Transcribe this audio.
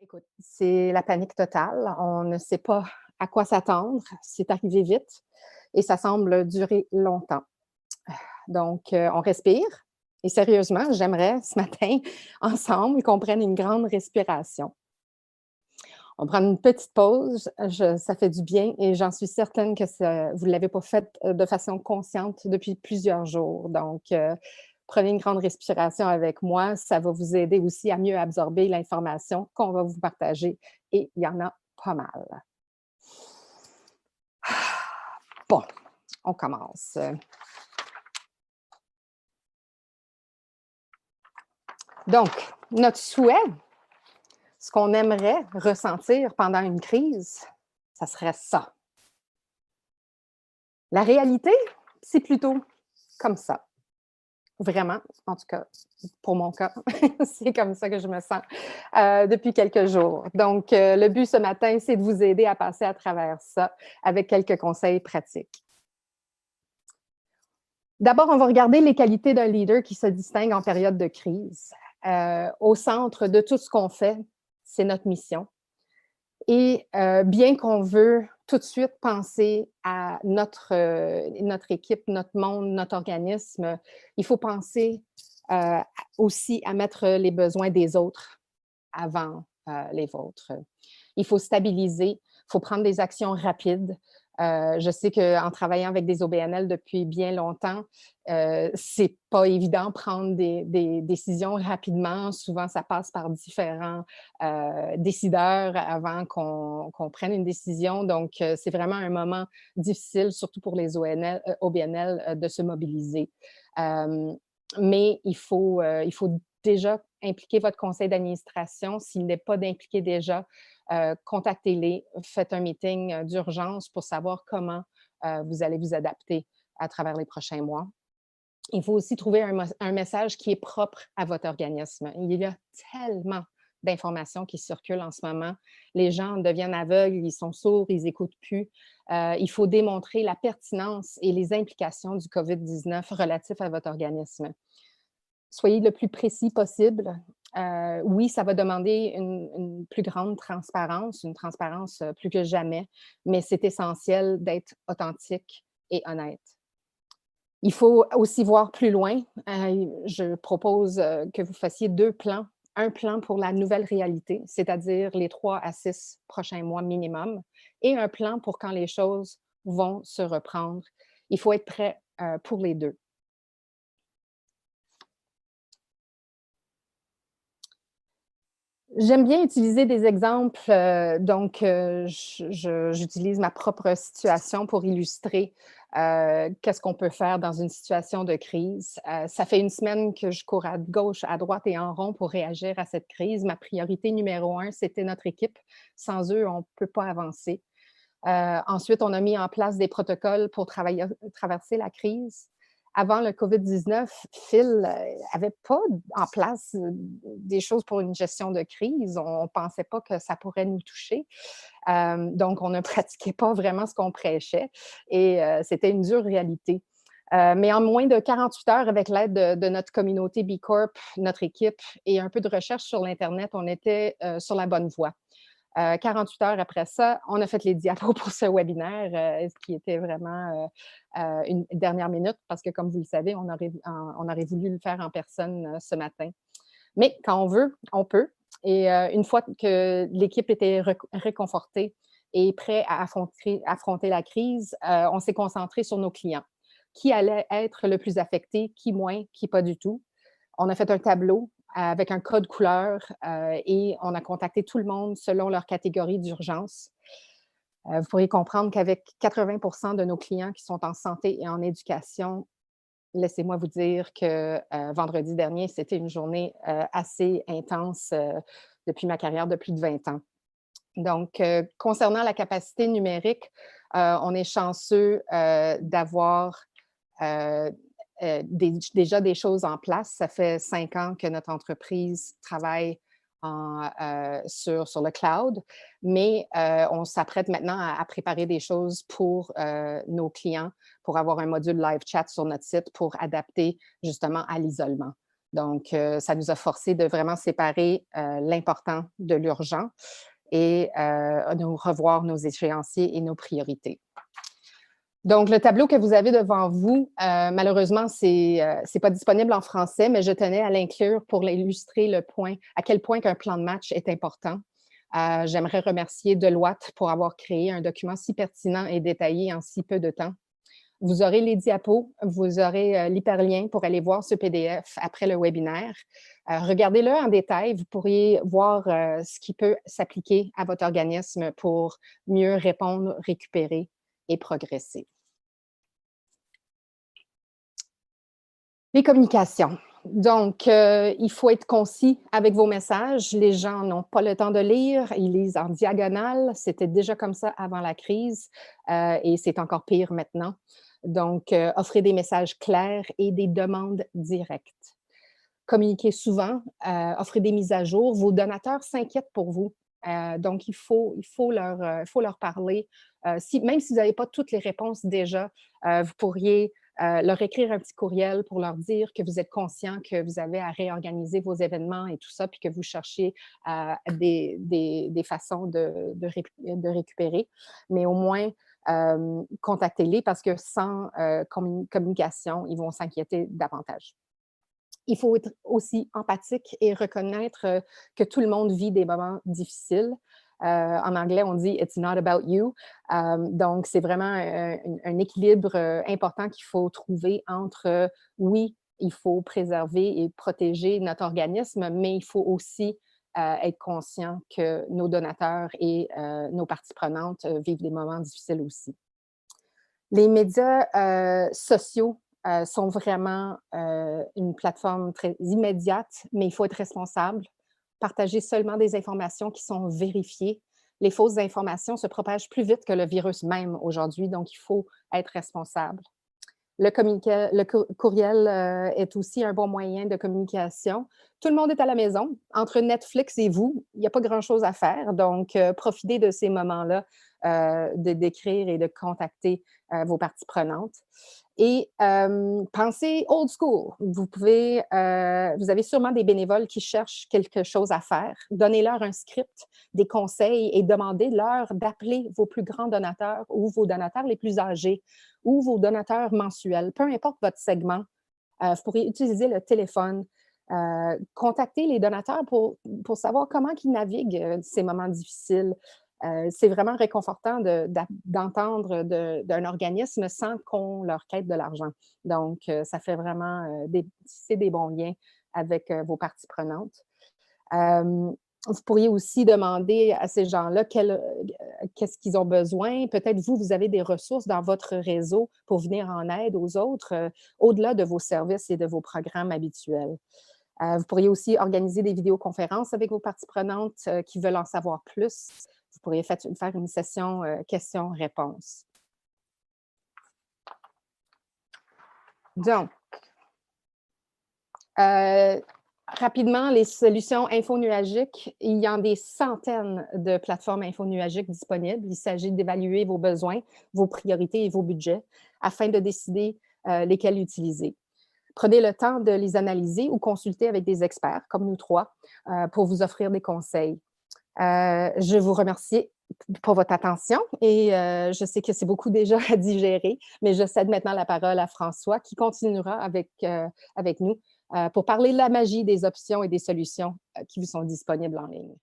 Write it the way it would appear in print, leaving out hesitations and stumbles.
Écoute, c'est la panique totale. On ne sait pas à quoi s'attendre. C'est arrivé vite et ça semble durer longtemps. Donc, on respire et sérieusement, j'aimerais ce matin, ensemble, qu'on prenne une grande respiration. On prend une petite pause, ça fait du bien et j'en suis certaine que vous ne l'avez pas fait de façon consciente depuis plusieurs jours. Donc, prenez une grande respiration avec moi. Ça va vous aider aussi à mieux absorber l'information qu'on va vous partager et il y en a pas mal. Bon, on commence. Donc, notre souhait, ce qu'on aimerait ressentir pendant une crise, ça serait ça. La réalité, c'est plutôt comme ça. Vraiment, en tout cas, pour mon cas, c'est comme ça que je me sens depuis quelques jours. Donc, le but ce matin, c'est de vous aider à passer à travers ça avec quelques conseils pratiques. D'abord, on va regarder les qualités d'un leader qui se distingue en période de crise. Au centre de tout ce qu'on fait, c'est notre mission. Et bien qu'on veut tout de suite penser à notre équipe, notre monde, notre organisme, il faut penser aussi à mettre les besoins des autres avant les vôtres. Il faut stabiliser, il faut prendre des actions rapides. Je sais qu'en travaillant avec des OBNL depuis bien longtemps, c'est pas évident de prendre des décisions rapidement. Souvent, ça passe par différents décideurs avant qu'on prenne une décision. Donc, c'est vraiment un moment difficile, surtout pour les OBNL, de se mobiliser. Mais il faut déjà impliquer votre conseil d'administration. S'il n'est pas d'impliquer déjà, contactez-les, faites un meeting d'urgence pour savoir comment vous allez vous adapter à travers les prochains mois. Il faut aussi trouver un message qui est propre à votre organisme. Il y a tellement d'informations qui circulent en ce moment. Les gens deviennent aveugles, ils sont sourds, ils n'écoutent plus. Il faut démontrer la pertinence et les implications du COVID-19 relatifs à votre organisme. Soyez le plus précis possible. Oui, ça va demander une plus grande transparence, une transparence plus que jamais, mais c'est essentiel d'être authentique et honnête. Il faut aussi voir plus loin. Je propose que vous fassiez 2 plans. Un plan pour la nouvelle réalité, c'est-à-dire les 3 à 6 prochains mois minimum, et un plan pour quand les choses vont se reprendre. Il faut être prêt pour les 2. J'aime bien utiliser des exemples, donc j'utilise ma propre situation pour illustrer, qu'est-ce qu'on peut faire dans une situation de crise. Ça fait une semaine que je cours à gauche, à droite et en rond pour réagir à cette crise. Ma priorité numéro 1, c'était notre équipe. Sans eux, on ne peut pas avancer. Ensuite, on a mis en place des protocoles pour traverser la crise. Avant le COVID-19, Phil n'avait pas en place des choses pour une gestion de crise. On ne pensait pas que ça pourrait nous toucher. Donc, on ne pratiquait pas vraiment ce qu'on prêchait et c'était une dure réalité. Mais en moins de 48 heures, avec l'aide de notre communauté B Corp, notre équipe et un peu de recherche sur l'Internet, on était sur la bonne voie. 48 heures après ça, on a fait les diapos pour ce webinaire, ce qui était vraiment une dernière minute parce que, comme vous le savez, on aurait voulu le faire en personne ce matin. Mais quand on veut, on peut. Et une fois que l'équipe était réconfortée et prêt à affronter la crise, on s'est concentré sur nos clients. Qui allait être le plus affecté, qui moins, qui pas du tout. On a fait un tableau avec un code couleur et on a contacté tout le monde selon leur catégorie d'urgence. Vous pourriez comprendre qu'avec 80 de nos clients qui sont en santé et en éducation, laissez-moi vous dire que vendredi dernier, c'était une journée assez intense depuis ma carrière de plus de 20 ans. Donc, concernant la capacité numérique, on est chanceux d'avoir déjà des choses en place. Ça fait 5 ans que notre entreprise travaille sur le cloud, mais on s'apprête maintenant à préparer des choses pour nos clients, pour avoir un module live chat sur notre site pour adapter justement à l'isolement. Donc, ça nous a forcé de vraiment séparer l'important de l'urgent et de revoir nos échéanciers et nos priorités. Donc, le tableau que vous avez devant vous, malheureusement, c'est pas disponible en français, mais je tenais à l'inclure pour illustrer le point, à quel point qu'un plan de match est important. J'aimerais remercier Deloitte pour avoir créé un document si pertinent et détaillé en si peu de temps. Vous aurez les diapos, vous aurez l'hyperlien pour aller voir ce PDF après le webinaire. Regardez-le en détail, vous pourriez voir ce qui peut s'appliquer à votre organisme pour mieux répondre, récupérer et progresser. Les communications. Donc, il faut être concis avec vos messages. Les gens n'ont pas le temps de lire, ils lisent en diagonale. C'était déjà comme ça avant la crise et c'est encore pire maintenant. Donc, offrez des messages clairs et des demandes directes. Communiquez souvent, offrez des mises à jour. Vos donateurs s'inquiètent pour vous. Donc, il faut leur parler. Même si vous n'avez pas toutes les réponses déjà, vous pourriez leur écrire un petit courriel pour leur dire que vous êtes conscient que vous avez à réorganiser vos événements et tout ça, puis que vous cherchez des façons de récupérer. Mais au moins, contactez-les parce que sans communication, ils vont s'inquiéter davantage. Il faut être aussi empathique et reconnaître que tout le monde vit des moments difficiles. En anglais, on dit « it's not about you ». Donc, c'est vraiment un équilibre important qu'il faut trouver entre, oui, il faut préserver et protéger notre organisme, mais il faut aussi être conscient que nos donateurs et nos parties prenantes vivent des moments difficiles aussi. Les médias sociaux sont vraiment une plateforme très immédiate, mais il faut être responsable. Partager seulement des informations qui sont vérifiées. Les fausses informations se propagent plus vite que le virus même aujourd'hui, donc il faut être responsable. Le courriel est aussi un bon moyen de communication. Tout le monde est à la maison. Entre Netflix et vous, il n'y a pas grand-chose à faire. Donc, profitez de ces moments-là d'écrire et de contacter vos parties prenantes. Et pensez old school. Vous avez sûrement des bénévoles qui cherchent quelque chose à faire. Donnez-leur un script, des conseils et demandez-leur d'appeler vos plus grands donateurs ou vos donateurs les plus âgés ou vos donateurs mensuels. Peu importe votre segment, vous pourrez utiliser le téléphone. Contacter les donateurs pour savoir comment ils naviguent ces moments difficiles. C'est vraiment réconfortant d'entendre d'un organisme sans qu'on leur quête de l'argent. Donc, ça fait vraiment tisser des bons liens avec vos parties prenantes. Vous pourriez aussi demander à ces gens-là qu'est-ce qu'ils ont besoin. Peut-être vous avez des ressources dans votre réseau pour venir en aide aux autres, au-delà de vos services et de vos programmes habituels. Vous pourriez aussi organiser des vidéoconférences avec vos parties prenantes qui veulent en savoir plus. Vous pourriez faire une session questions-réponses. Donc, rapidement, les solutions infonuagiques, il y a des centaines de plateformes infonuagiques disponibles. Il s'agit d'évaluer vos besoins, vos priorités et vos budgets afin de décider lesquels utiliser. Prenez le temps de les analyser ou consulter avec des experts, comme nous trois, pour vous offrir des conseils. Je vous remercie pour votre attention et je sais que c'est beaucoup déjà à digérer, mais je cède maintenant la parole à François qui continuera avec nous pour parler de la magie des options et des solutions qui vous sont disponibles en ligne.